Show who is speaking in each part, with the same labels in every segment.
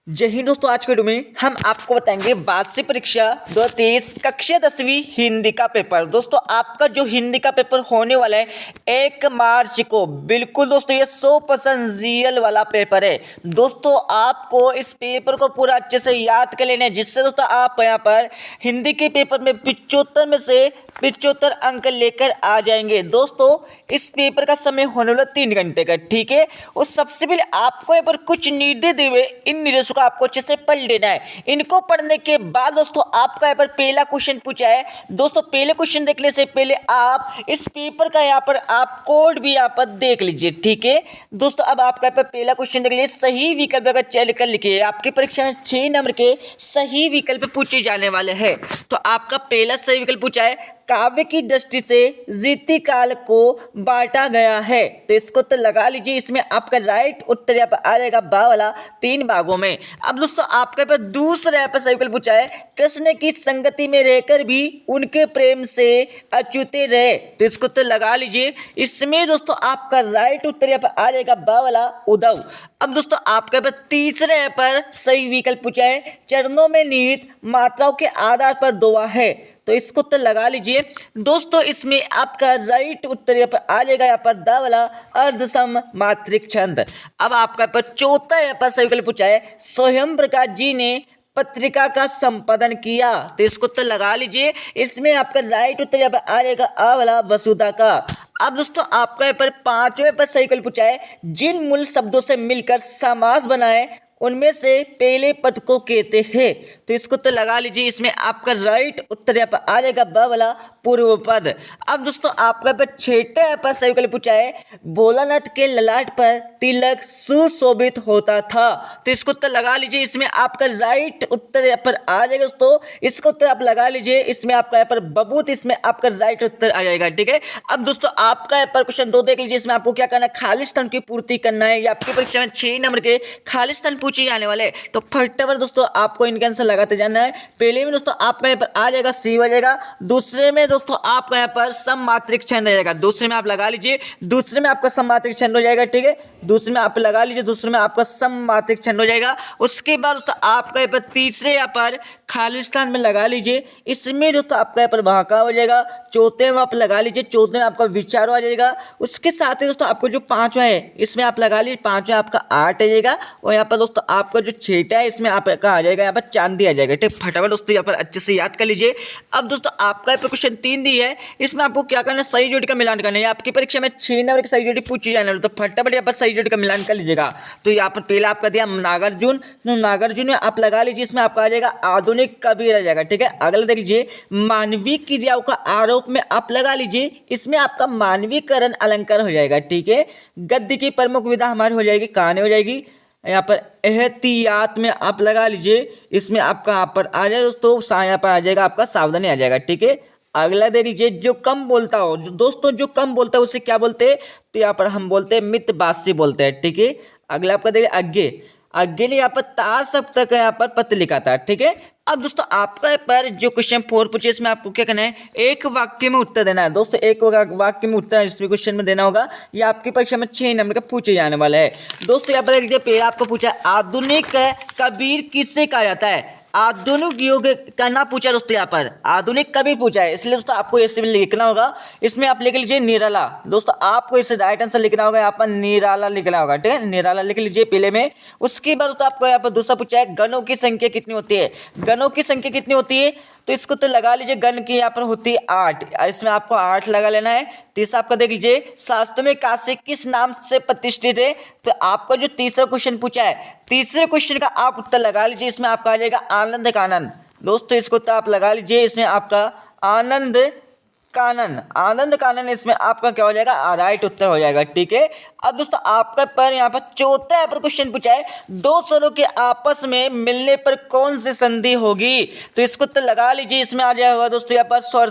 Speaker 1: जय हिंद दोस्तों। आज के वीडियो में हम आपको बताएंगे वार्षिक परीक्षा 2023 कक्षा 10वीं हिंदी का पेपर। दोस्तों आपका जो हिंदी का पेपर होने वाला है 1 मार्च को, बिल्कुल दोस्तों ये 100% रियल वाला पेपर है। दोस्तों आपको इस पेपर को पूरा अच्छे से याद कर लेना है, जिससे दोस्तों आप यहाँ पर हिंदी के पेपर में 75 में से 75 अंक लेकर आ जाएंगे। दोस्तों इस पेपर का समय होने वाला 3 घंटे का, ठीक है। और सबसे पहले आपको यहाँ पर कुछ निर्देश दिए हुए, इन निर्देशों को आपको अच्छे से पढ़ लेना है। इनको पढ़ने के बाद दोस्तों आपका यहाँ पर पहला क्वेश्चन पूछा है। दोस्तों पहले क्वेश्चन देखने से पहले आप इस पेपर का यहाँ पर आप कोड भी यहाँ पर देख लीजिए, ठीक है। दोस्तों अब आपका यहाँ पर पहला क्वेश्चन देख लीजिए, सही विकल्प अगर चयन कर लिखिए। आपकी परीक्षा में 6 नंबर के सही विकल्प पूछे जाने वाले हैं। तो आपका पहला सही विकल्प पूछा है, काव्य की दृष्टि से रीतिकाल को बांटा गया है। तो इसको तो लगा लीजिए, इसमें आपका राइट उत्तर यहाँ पर आ जाएगा बा वाला 3 भागों में। अब दोस्तों आपके पास दूसरा यहाँ पर सही विकल्प पूछा है, कृष्ण की संगति में रहकर भी उनके प्रेम से अछूते रहे। तो इसको तो लगा लीजिए, इसमें दोस्तों आपका राइट उत्तर यहाँ पर आ जाएगा बा वाला उद्धव। अब दोस्तों आपके पास तीसरे यहाँ पर सही विकल्प पूछा है, चरणों में निहित मात्राओं के आधार पर दोहा है। तो इसको तो लगा लीजिए। दोस्तों इसमें आपका राइट उत्तर यहाँ पर आ जाएगा यहाँ पर द वाला अर्धसम मात्रिक छंद। अब आपका पर चौथा यहाँ पर सही विकल्प पूछा है, स्वयं प्रकाश जी ने पत्रिका का संपादन किया। तो इसको तो लगा लीजिए, इसमें आपका राइट उत्तर यहाँ पर आ जाएगा आ वाला वसुधा का। अब दोस्तों आपका यहाँ पर पांचवें पर सही विकल्प पूछा है, जिन मूल शब्दों से मिलकर समास बनाए उनमें से पहले पद को कहते हैं। तो इसको तो लगा लीजिए, इसमें आपका राइट उत्तर यहाँ पर आ जाएगा ब वाला पूर्व पद। अब दोस्तों आपका पर छठा यहाँ पर सही विकल्प पूछा है, भोलानाथ के ललाट पर तिलक सुशोभित होता था। तो इसको उत्तर लगा लीजिए, इसमें आपका राइट उत्तर यहाँ पर आ जाएगा। दोस्तों इसको उत्तर आप लगा लीजिए, इसमें आपका यहाँ पर बबूत, इसमें आपका राइट उत्तर आ जाएगा, ठीक है। अब दोस्तों आपका यहाँ पर क्वेश्चन 2 देख लीजिए, इसमें आपको क्या करना है, खालिस्तान की पूर्ति करना है। ये आपकी परीक्षा में 6 नंबर के खालिस्तान पूछे जाने वाले। तो फटाफट दोस्तों आपको इनका आंसर लगाते जाना है। पहले में दोस्तों आपका यहाँ पर आ जाएगा सी हो जाएगा, दूसरे में दोस्तों आपका यहाँ पर सममात्रिक छंद रहेगा, दूसरे में आप लगा लीजिए, दूसरे में आपका सममात्रिक छंद हो जाएगा, ठीक है। दूसरे में आप लगा लीजिए, दूसरे में आपका सममात्रिक छंद हो जाएगा। उसके बाद दोस्तों आपका यहाँ पर तीसरे यहाँ पर खालिस्तान में लगा लीजिए, इसमें दोस्तों आपका यहाँ पर बहाका हो जाएगा। चौथे में आप लगा लीजिए, चौथे में आपका विचार आ जाएगा। उसके साथ ही दोस्तों आपको जो पांचवा है इसमें आप लगा लीजिए, पांचवा आपका आठ आ जाएगा। और यहाँ पर दोस्तों आपका जो छठा है इसमें आपका आ जाएगा यहाँ पर चांदी आ जाएगा, ठीक। फटाफट दोस्तों यहाँ पर अच्छे से याद कर लीजिए। अब दोस्तों आपका यहाँ पर क्वेश्चन 3 दी है, इसमें आपको क्या करना है, सही जोड़ी का मिलान करना है। आपकी परीक्षा में 6 नंबर की सही जोड़ी पूछी जाने वाली, तो फटाफट यहाँ पर सही जोड़ी का मिलान कर लीजिएगा। तो यहाँ पर पहला आपका दिया नागार्जुन, तो नागार्जुन में आप लगा लीजिए, इसमें आपका आ जाएगा आधुनिक कवि रह जाएगा, ठीक है। अगला देख लीजिए, मानवीय क्रियाओं का आरोप में आप लगा लीजिए, इसमें आपका मानवीकरण अलंकार हो जाएगा, ठीक है। गद्य की प्रमुख विधा हमारी हो जाएगी कहानी हो जाएगी। यहाँ पर एहतियात में आप लगा लीजिए, इसमें आपका यहाँ पर आ जाएगा दोस्तों, यहाँ पर आ जाएगा आपका सावधानी आ जाएगा, ठीक है। अगला देख लीजिए, जो कम बोलता हो, दोस्तों जो कम बोलता है उसे क्या बोलते हैं, तो यहाँ पर हम बोलते हैं मितभाषी बोलते हैं, ठीक है। अगला आपका देखिए आगे ने यहाँ पर तार सब तक यहाँ पर पत्र लिखा था, ठीक है। अब दोस्तों आपका पर जो क्वेश्चन 4 पूछे, इसमें आपको क्या करना है, एक वाक्य में उत्तर देना है। दोस्तों एक वाक्य में उत्तर इस क्वेश्चन में देना होगा। ये आपकी परीक्षा में 6 नंबर का पूछे जाने वाला है। दोस्तों यहाँ पर देख लीजिए, पहला आपको पूछा है, आधुनिक कबीर किससे कहा जाता है। आधुनिक युग का ना पूछा दोस्तों, यहाँ पर आधुनिक कबीर पूछा है, इसलिए दोस्तों आपको ऐसे भी लिखना होगा। इसमें आप लिख लीजिए निराला। दोस्तों आपको इसे राइट आंसर लिखना होगा, यहाँ पर निराला लिखना होगा, ठीक है। निराला लिख लीजिए पहले में। उसके बाद दोस्तों आपको यहाँ पर दूसरा पूछा है, गणों की संख्या कितनी होती है। गणों की संख्या कितनी होती है, तो इसको तो लगा लीजिए, गण की यहाँ पर होती है 8, इसमें आपको 8 लगा लेना है। तीसरा आपका देख लीजिए, शास्त्र में काशी किस नाम से प्रतिष्ठित है। तो आपका जो तीसरा क्वेश्चन पूछा है, तीसरे क्वेश्चन का आप उत्तर लगा लीजिए, इसमें आपका आ जाएगा आनंद कानन। दोस्तों इसको तो आप लगा लीजिए, इसमें आपका आनंद कानन इसमें आपका क्या हो जाएगा, राइट उत्तर हो जाएगा, ठीक है। अब दोस्तों आपका पर यहाँ पर चौथा पर क्वेश्चन पूछा है, 2 स्वरों के आपस में मिलने पर कौन सी संधि होगी। तो इसको तो लगा लीजिए, इसमें आ जाएगा दोस्तों यहाँ पर स्वर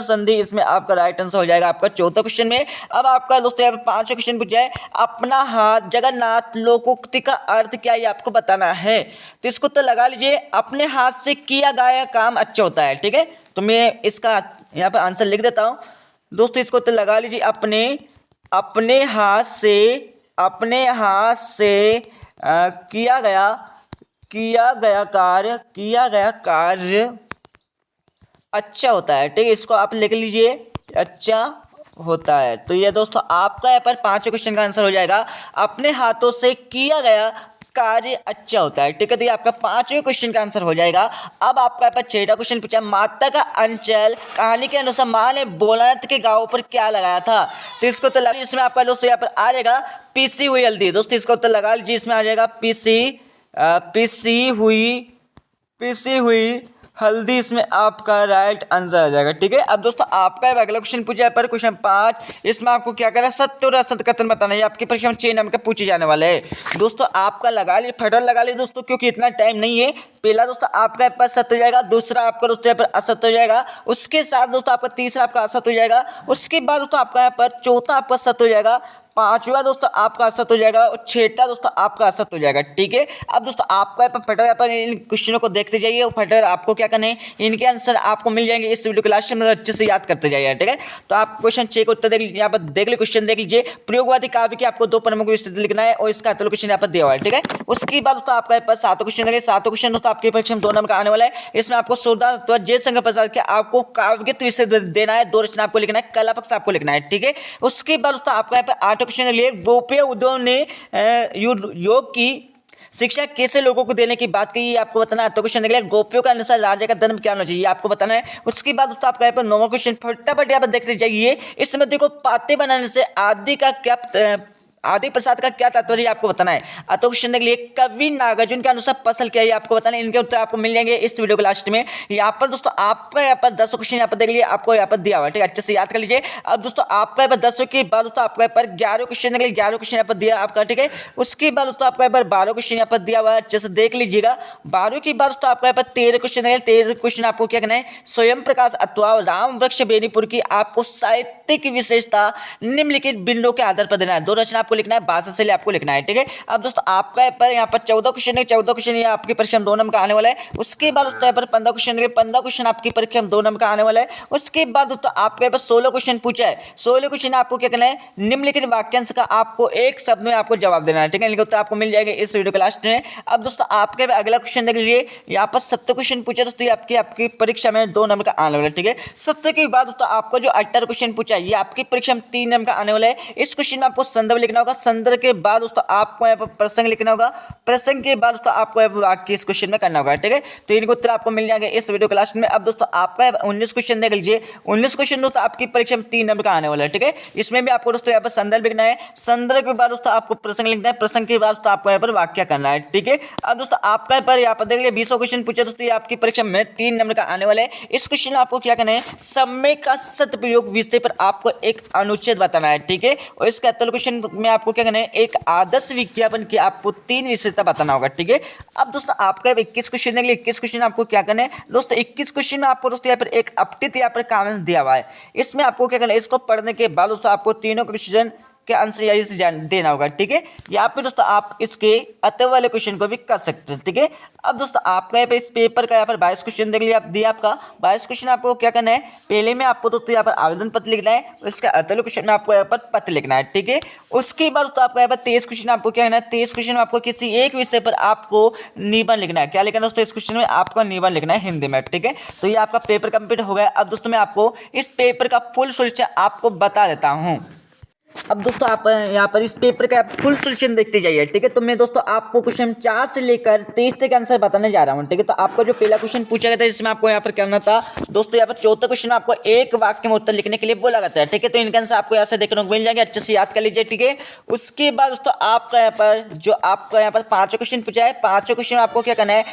Speaker 1: संधि इसमें आपका राइट आंसर हो जाएगा आपका चौथा क्वेश्चन में। अब आपका दोस्तों यहाँ पर 5वां क्वेश्चन पूछा है, अपना हाथ जगन्नाथ लोकोक्ति का अर्थ क्या है, ये आपको बताना है। तो इसको तो लगा लीजिए, अपने हाथ से किया गया काम अच्छा होता है, ठीक है। तो मैं इसका यहाँ पर आंसर लिख देता हूँ। दोस्तों इसको तो लगा लीजिए, अपने हाथ से अपने हाथ से किया गया कार्य अच्छा होता है। ठीक है, इसको आप लिख लीजिए, अच्छा होता है। तो ये दोस्तों आपका यहाँ पर पांचों क्वेश्चन का आंसर हो जाएगा, अपने हाथों से किया गया कार्य अच्छा होता है। ठीक है, तो ये आपका पांचवें क्वेश्चन का आंसर हो जाएगा। अब आपका यहाँ पर छठा क्वेश्चन पूछा, माता का अंचल कहानी के अनुसार माँ ने भोलानाथ के गाँव पर क्या लगाया था? तो इसको तो लगा, इसमें आपका दोस्तों यहाँ पर आ जाएगा पीसी हुई हल्दी। दोस्तों इसका उत्तर लगा लीजिए, इसमें आ जाएगा पीसी हुई हल्दी, इसमें आपका राइट आंसर आ जाएगा। ठीक है, अब दोस्तों आपका अगला क्वेश्चन पूछा है पर क्वेश्चन 5, इसमें आपको क्या करना है, सत्य और असत्य कथन बताना है। आपकी परीक्षा में 6 नंबर का पूछे जाने वाला है। दोस्तों आपका लगा लीजिए, फटाफट लगा लीजिए दोस्तों, क्योंकि इतना टाइम नहीं है। पहला दोस्तों आपका यहाँ पर सत्य हो जाएगा, दूसरा आपका दोस्तों यहाँ पर असत्य हो जाएगा, उसके साथ दोस्तों आपका तीसरा आपका असत्य हो जाएगा, उसके बाद दोस्तों आपका यहाँ पर चौथा आपका सत्य हो जाएगा, पांचवा दोस्तों आपका असत हो जाएगा और छठा दोस्तों आपका असत हो जाएगा। ठीक है, अब दोस्तों आपका फटाफट पर इन क्वेश्चनों को देखते जाइए और फटाफट आपको क्या करना है, इनके आंसर आपको मिल जाएंगे इस वीडियो क्लास में, अच्छे से याद करते जाइए। ठीक है, तो आप क्वेश्चन 6 को उत्तर देख लीजिए, यहाँ पर देख लीजिए, क्वेश्चन देख लीजिए, प्रयोगवादी काव्य के आपको 2 प्रमुख विषय लिखना है और इसका क्वेश्चन यहाँ पर दिया हुआ है। ठीक है, उसके बाद दोस्तों आपका पास 7 क्वेश्चन देंगे, 7 क्वेश्चन दोस्तों आपके परीक्षा में 2 नंबर का आने वाला है। इसमें आपको सूरदास जयशंकर प्रसाद के आपको काव्यगीत विषय देना है, 2 रचना आपको लिखना है, कला पक्ष आपको लिखना है। ठीक है, उसके बाद दोस्तों आपका यहाँ पर 8 क्वेश्चन लिए, गोपीय उद्धव ने योग की शिक्षा कैसे लोगों को देने की बात की, आपको बताना है। तो क्वेश्चन निकले, गोपियों का अनुसार राजा का धर्म क्या होना चाहिए, आपको बताना है। उसके बाद दोस्तों आपका यहाँ पर 9वां क्वेश्चन फटाफट यहाँ पर देखते जाइए, इसमें देखो पाते बनाने से आदि प्रसाद का क्या तात्पर्य आपको बताना है। तो क्वेश्चन के लिए, कवि नागार्जुन के अनुसार फसल क्या है आपको बताना है। इनके उत्तर आपको मिल जाएंगे इस वीडियो के लास्ट में। यहाँ पर दोस्तों आपका यहाँ पर 10 क्वेश्चन यहाँ पर देख लीजिए, आपको यहाँ पर दिया हुआ है। ठीक है, अच्छे से याद कर लीजिए। अब दोस्तों आपका यहाँ पर 10 के बाद दोस्तों आपका यहाँ पर 11 क्वेश्चन के लिए 11 क्वेश्चन यहाँ पर दिया आपका। ठीक है, उसके बाद दोस्तों आपका यहाँ पर 12 क्वेश्चन यहाँ पर दिया हुआ है, अच्छे से देख लीजिएगा। 12 के बाद दोस्तों आपका यहाँ पर 13 क्वेश्चन है, 13 क्वेश्चन आपको क्या करना है, स्वयं प्रकाश अथवा राम वृक्ष बेनीपुर की आपको साहित्यिक विशेषता निम्नलिखित बिंदुओं के आधार पर देना है। 2 रचना आपको लिखना है, भाषा से आपको लिखना है। ठीक है, अब दोस्तों आपका यहाँ पर 14 क्वेश्चन है, 14 क्वेश्चन ये आपकी परीक्षा में 2 नंबर का आने वाला है। उसके बाद दोस्तों यहाँ पर 15 क्वेश्चन है, 15 क्वेश्चन आपकी परीक्षा में 2 नंबर का आने वाला है। उसके बाद दोस्तों आपके यहाँ पर 16 क्वेश्चन पूछा है, 16 क्वेश्चन आपको क्या करना है, निम्नलिखित वाक्यांश का आपको एक शब्द में आपको जवाब देना है। ठीक है, इनके उत्तर आपको मिल जाएंगे इस वीडियो के लास्ट में। अब दोस्तों आपके अगला क्वेश्चन देख लीजिए, यहाँ पर 70 क्वेश्चन पूछा दोस्तों, ये आपकी परीक्षा में 2 नंबर का आने वाला है। ठीक है, 70 के बाद दोस्तों आपको जो 18 क्वेश्चन पूछा है, ये आपकी परीक्षा में 3 नंबर का आने वाला है। इस क्वेश्चन में आपको संदर्भ लिखना होगा, संदर्भ के बाद दोस्तों आपको यहाँ पर प्रसंग लिखना होगा, प्रसंग के बाद दोस्तों आपको यहाँ पर वाक्य इस क्वेश्चन में करना होगा। ठीक है, तो इनके उत्तर आपको मिल जाएंगे इस वीडियो के लास्ट में। अब दोस्तों आपका 19 क्वेश्चन देख लीजिए, 19 क्वेश्चन दोस्तों आपकी परीक्षा में 3 नंबर का आने वाला है। ठीक है, इसमें भी आपको दोस्तों यहाँ पर संदर्भ लिखना है, संदर्भ के बाद दोस्तों आपको प्रसंग लिखना है, प्रसंग के बाद दोस्तों आपको यहाँ पर वाक्य करना है। ठीक है, अब दोस्तों आपका यहाँ पर देख लीजिए 20 क्वेश्चन पूछे दोस्तों, ये आपकी परीक्षा में 3 नंबर का आने वाला है। इस क्वेश्चन में आपको क्या करना है, समय का सदुपयोग विषय पर आपको एक अनुच्छेद बताना है। ठीक है, और इसका क्वेश्चन में आपको क्या करना है, एक आदर्श विज्ञापन की आपको 3 विशेषता बताना होगा। ठीक है, अब दोस्तों आपका 21 क्वेश्चन है, 21 क्वेश्चन आपको क्या करना है दोस्तों, 21 क्वेश्चन में आपको दोस्तों यहाँ पर एक अपठित यहाँ पर कमेंट्स दिया हुआ है, इसमें आपको क्या करना है, इसको पढ़ने के बाद दोस्तों आपको तीनों क्वेश्चन के आंसर यही से देना होगा। ठीक है, यहाँ पे दोस्तों आप इसके अतः वाले क्वेश्चन को भी कर सकते हैं। ठीक है, अब दोस्तों आपका यहाँ पे इस पेपर का यहाँ पर 22 क्वेश्चन देख लीजिए, आप दिया आपका 22 क्वेश्चन आपको क्या करना है, पहले में आपको दोस्तों यहाँ पर आवेदन पत्र लिखना है, इसका अतः क्वेश्चन में आपको यहाँ पर पत्र लिखना है। ठीक है, उसके बाद दोस्तों आपको यहाँ पर 23 क्वेश्चन आपको क्या करना है, 23 क्वेश्चन में आपको किसी एक विषय पर आपको निबंध लिखना है। क्या लिखना है दोस्तों, इस क्वेश्चन में आपको निबंध लिखना है हिंदी में। ठीक है, तो ये आपका पेपर कंप्लीट हो गया। अब दोस्तों मैं आपको इस पेपर का फुल सोल्यूशन आपको बता देता हूँ। अब दोस्तों आप यहाँ पर इस पेपर का फुल सोल्यूशन देखते जाइए। ठीक है, तो मैं दोस्तों आपको क्वेश्चन 4 से लेकर 23 तक आंसर बताने जा रहा हूँ। ठीक है, तो आपका जो पहला क्वेश्चन पूछा गया था, जिसमें आपको यहाँ पर करना था दोस्तों, यहाँ पर 4था क्वेश्चन में आपको एक वाक्य में उत्तर लिखने के लिए बोला जाता है। ठीक है, तो इनका आंसर आपको यहाँ से देखने को मिल जाएंगे, अच्छे से याद कर लीजिए। ठीक है, उसके बाद दोस्तों आपका यहाँ पर जो आपका यहाँ पर 5 क्वेश्चन पूछा है, 5 क्वेश्चन में आपको क्या करना है,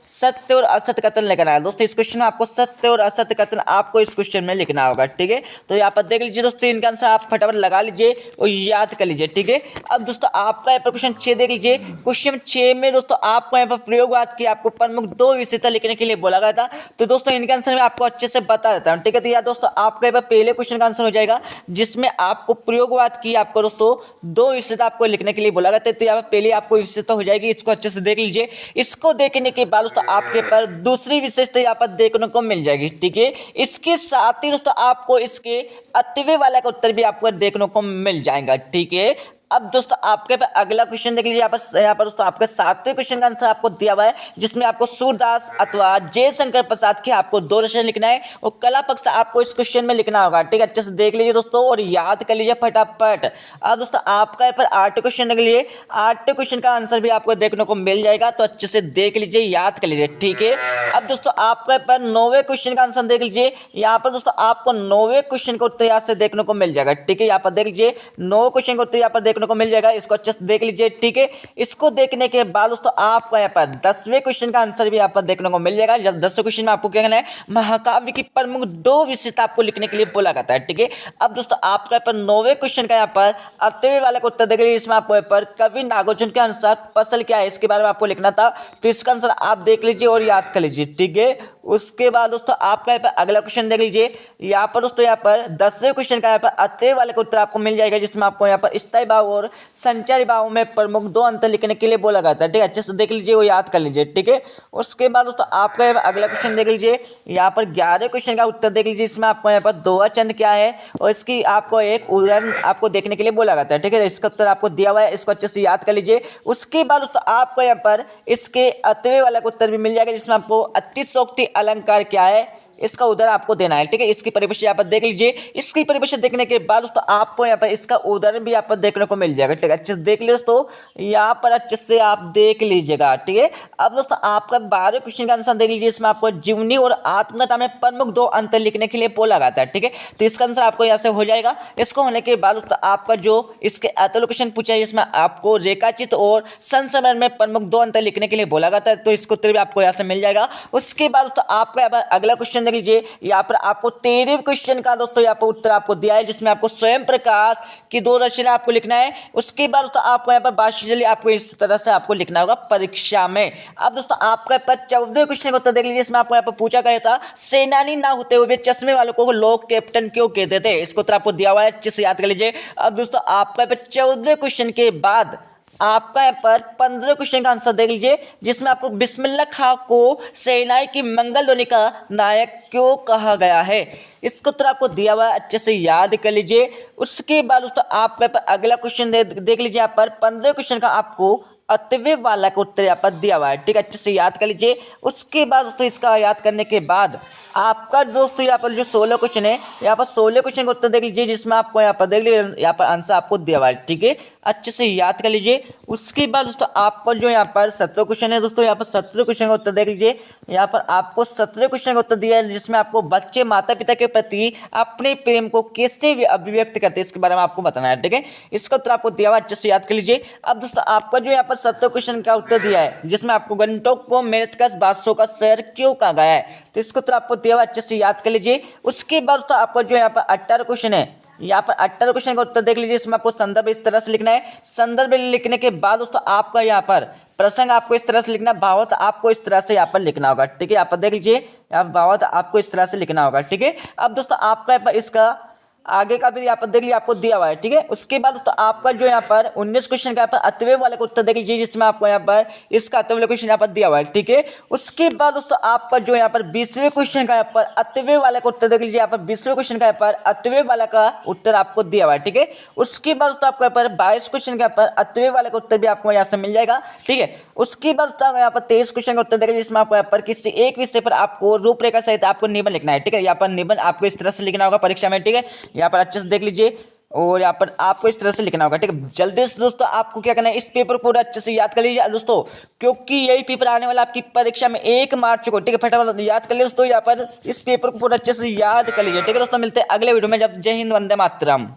Speaker 1: सत्य और असत्य कथन लिखना है। दोस्तों इस क्वेश्चन में आपको सत्य और असत्य कथन आपको इस क्वेश्चन में लिखना होगा। ठीक है, तो यहाँ पर देख लीजिए दोस्तों, इनका आंसर आप फटाफट लगा लीजिए और याद कर लीजिए। ठीक है, अब दोस्तों आपका यहाँ पर क्वेश्चन 6 देख लीजिए। क्वेश्चन 6 में दोस्तों आपको यहाँ पर प्रयोगवाद की आपको प्रमुख 2 विशेषता लिखने के लिए बोला गया था। तो दोस्तों इनका आंसर मैं आपको अच्छे से बता देता हूँ। ठीक है, तो यहाँ दोस्तों आपका यहाँ पर पहले क्वेश्चन का आंसर हो जाएगा, जिसमें आपको प्रयोगवाद की आपको दोस्तों 2 विशेषता आपको लिखने के लिए बोला गया था। तो यहाँ पर पहले आपको विशेषता हो जाएगी, इसको अच्छे से देख लीजिए। इसको देखने के बाद दोस्तों आपके पर दूसरी विशेषता यहाँ पर देखने को मिल जाएगी। ठीक है, इसके साथ ही दोस्तों आपको इसके अतिव्य वाला का उत्तर भी आपको देखने को मिल जाएगा। ठीक है, अब दोस्तों आपके पे अगला क्वेश्चन देख लीजिए। यहाँ पर दोस्तों आपके 7वें क्वेश्चन का आंसर आपको दिया हुआ है, जिसमें आपको सूरदास अथवा जयशंकर प्रसाद के आपको 2 रचना लिखना है और कला पक्ष आपको इस क्वेश्चन में लिखना होगा। ठीक है, अच्छे से देख लीजिए दोस्तों और याद कर लीजिए फटाफट। अब दोस्तों आपका यहाँ पर 8 क्वेश्चन देख लीजिए, 8 क्वेश्चन का आंसर भी आपको देखने को मिल जाएगा, तो अच्छे से देख लीजिए, याद कर लीजिए। ठीक है, अब दोस्तों आपका यहाँ पर 9वें क्वेश्चन का आंसर देख लीजिए। यहाँ पर दोस्तों आपको 9वें क्वेश्चन का उत्तर यहाँ से देखने को मिल जाएगा। ठीक है, यहाँ पर देख लीजिए 9 क्वेश्चन का उत्तर यहाँ पर देखने को मिल जाएगा, इसको अच्छे से देख लीजिए। ठीक है, इसको देखने के बाद दोस्तों आपको यहाँ पर 10वें क्वेश्चन का आंसर भी यहाँ पर देखने को मिल जाएगा। जब 10वें क्वेश्चन में आपको क्या करना है, महाकाव्य की प्रमुख 2 विशेषता आपको लिखने के लिए बोला जाता है। ठीक है, अब दोस्तों आपका यहाँ पर 9वें क्वेश्चन का यहाँ पर 8वें वाले का उत्तर देख लीजिए। इसमें आपको यहाँ पर कवि नागार्जुन के अनुसार फसल क्या है, इसके बारे में आपको लिखना था, तो इसका आंसर आप देख लीजिए और याद कर लीजिए। ठीक है, उसके बाद दोस्तों आपका यहाँ पर अगला क्वेश्चन देख लीजिए। यहाँ पर दोस्तों यहाँ पर 10वें क्वेश्चन का यहाँ पर 8वें वाले का उत्तर आपको मिल जाएगा, जिसमें आपको यहाँ पर स्थायी भाव और संचारी भाव में प्रमुख 2 अंतर लिखने के लिए बोला जाता है। ठीक है, अच्छे से देख लीजिए, वो याद कर लीजिए। ठीक है, उसके बाद दोस्तों आपका अगला क्वेश्चन देख लीजिए। यहाँ पर 11वें क्वेश्चन का उत्तर देख लीजिए। इसमें आपको यहाँ पर दोहा चंद क्या है और इसकी आपको एक उदाहरण आपको देखने के लिए बोला जाता है। ठीक है, इसका उत्तर आपको दिया हुआ है, इसको अच्छे से याद कर लीजिए। उसके बाद दोस्तों आपको यहाँ पर इसके 8वें वाला का उत्तर भी मिल जाएगा, जिसमें आपको अतिशयोक्ति अलंकार क्या है, इसका उदाहरण आपको देना है। ठीक है, इसकी परिभाषा यहाँ पर देख लीजिए। इसकी परिभाषा देखने के बाद दोस्तों आपको यहाँ पर इसका उदाहरण भी यहाँ पर देखने को मिल जाएगा। ठीक है, अच्छे से देख लीजिए दोस्तों, यहाँ पर अच्छे से आप देख लीजिएगा। ठीक है, अब दोस्तों आपका 12वें क्वेश्चन का आंसर देख लीजिए। इसमें आपको जीवनी और आत्मकथा में प्रमुख 2 अंतर लिखने के लिए बोला जाता है। ठीक है, तो इसका आंसर आपको यहाँ से हो जाएगा। इसको होने के बाद दोस्तों आपका जो इसके अगला क्वेश्चन पूछा है, इसमें आपको रेखाचित्र और संस्मरण में प्रमुख 2 अंतर लिखने के लिए बोला जाता है, तो इसको उत्तर भी आपको यहाँ से मिल जाएगा। उसके बाद दोस्तों आपका यहाँ पर अगला क्वेश्चन देख लीजिए। यहाँ पर आपको 13वें क्वेश्चन का दोस्तों यहाँ पर उत्तर आपको दिया है, जिसमें आपको स्वयं प्रकाश की 2 रचना आपको लिखना है। उसके बाद दोस्तों आपको यहाँ पर बाशीजली आपको इस तरह से आपको लिखना होगा परीक्षा में। अब दोस्तों आपका यहाँ पर 14वें क्वेश्चन का उत्तर देख लीजिए। इसमें आपको यहाँ पर पूछा गया था, सेनानी ना होते हुए चश्मे वालों को लोग कैप्टन क्यों कहते थे, इसको उत्तर आपको दिया हुआ है, अच्छे से याद कर लीजिए। अब दोस्तों आपका यहाँ पर 14वें क्वेश्चन के बाद आपका यहाँ पर 15वें क्वेश्चन का आंसर देख लीजिए, जिसमें आपको बिस्मिल्लाह खां को सेनाई की मंगल ध्वनि का नायक क्यों कहा गया है, इसको उत्तर आपको दिया हुआ है, अच्छे से याद कर लीजिए। उसके बाद दोस्तों आपका यहाँ पर अगला क्वेश्चन देख लीजिए। यहाँ पर 15वें क्वेश्चन का आपको 8वें वाला का उत्तर यहाँ पर दिया हुआ है। ठीक है, अच्छे से याद कर लीजिए। उसके बाद दोस्तों इसका याद करने के बाद आपका दोस्तों यहाँ पर जो 16 क्वेश्चन है, यहाँ पर 16 क्वेश्चन का उत्तर देख लीजिए, जिसमें आपको यहाँ पर देख लीजिए, यहाँ पर आंसर आपको दिया हुआ है। ठीक है, अच्छे से याद कर लीजिए। उसके बाद दोस्तों आपका जो यहाँ पर 17 क्वेश्चन है दोस्तों, यहाँ पर 17 क्वेश्चन का उत्तर देख लीजिए। यहाँ पर आपको 17 क्वेश्चन का उत्तर दिया है, जिसमें आपको बच्चे माता पिता के प्रति अपने प्रेम को कैसे अभिव्यक्त करते हैं, इसके बारे में आपको बताना है। ठीक है, इसका उत्तर आपको दिया हुआ, अच्छे से याद कर लीजिए। अब दोस्तों आपका जो यहाँ पर 17 क्वेश्चन का उत्तर दिया है, जिसमें आपको गंटोक को मेरठकस बादशाह का शहर क्यों कहा गया है, तो इसका उत्तर आपको दिया हुआ, अच्छे से याद कर लीजिए। उसके बाद दोस्तों आपका जो यहाँ पर 18 क्वेश्चन है, यहाँ पर 18 क्वेश्चन का उत्तर देख लीजिए। इसमें आपको संदर्भ इस तरह से लिखना है। संदर्भ लिखने के बाद दोस्तों आपका यहाँ पर प्रसंग आपको इस तरह से लिखना है, भावार्थ आपको इस तरह से यहाँ पर लिखना होगा। ठीक है, यहाँ पर देख लीजिए, यहाँ भावार्थ आपको इस तरह से लिखना होगा। ठीक है, अब दोस्तों आपका यहाँ पर इसका आगे का भी यहाँ पर देख लीजिए, आपको दिया हुआ है। ठीक है, उसके बाद दोस्तों आपका जो यहाँ पर 19 क्वेश्चन का यहाँ पर 8वें वाले का उत्तर देख लीजिए, जिसमें आपको यहाँ पर इसका 8वें वाला क्वेश्चन यहाँ पर दिया हुआ है। ठीक है, उसके बाद दोस्तों आपका जो यहाँ पर 20वें क्वेश्चन का यहाँ पर 8वें वाले का उत्तर देख लीजिए। यहाँ पर 20वें क्वेश्चन का यहाँ पर 8वें वाला का उत्तर आपको दिया हुआ है। ठीक है, उसके बाद दोस्तों आपको यहाँ पर 22 क्वेश्चन का यहाँ पर 8वें वाले का उत्तर भी आपको यहाँ से मिल जाएगा। ठीक है, उसके बाद दोस्तों यहाँ पर 23 क्वेश्चन का उत्तर देख लीजिए, जिसमें आपको यहाँ पर किसी एक विषय पर आपको रूपरेखा सहित आपको निबंध लिखना है। ठीक है, यहाँ पर निबंध आपको इस तरह से लिखना होगा परीक्षा में। ठीक है, यहाँ पर अच्छे से देख लीजिए और यहाँ पर आपको इस तरह से लिखना होगा। ठीक है, जल्दी से दोस्तों आपको क्या करना है, इस पेपर को पूरा अच्छे से याद कर लीजिए दोस्तों, क्योंकि यही पेपर आने वाला आपकी परीक्षा में 1 मार्च को। ठीक है, फटाफट याद कर लीजिए दोस्तों, यहाँ पर इस पेपर को पूरा अच्छे से याद कर लीजिए। ठीक है दोस्तों, मिलते हैं अगले वीडियो में। जब जय हिंद, वंदे मातरम।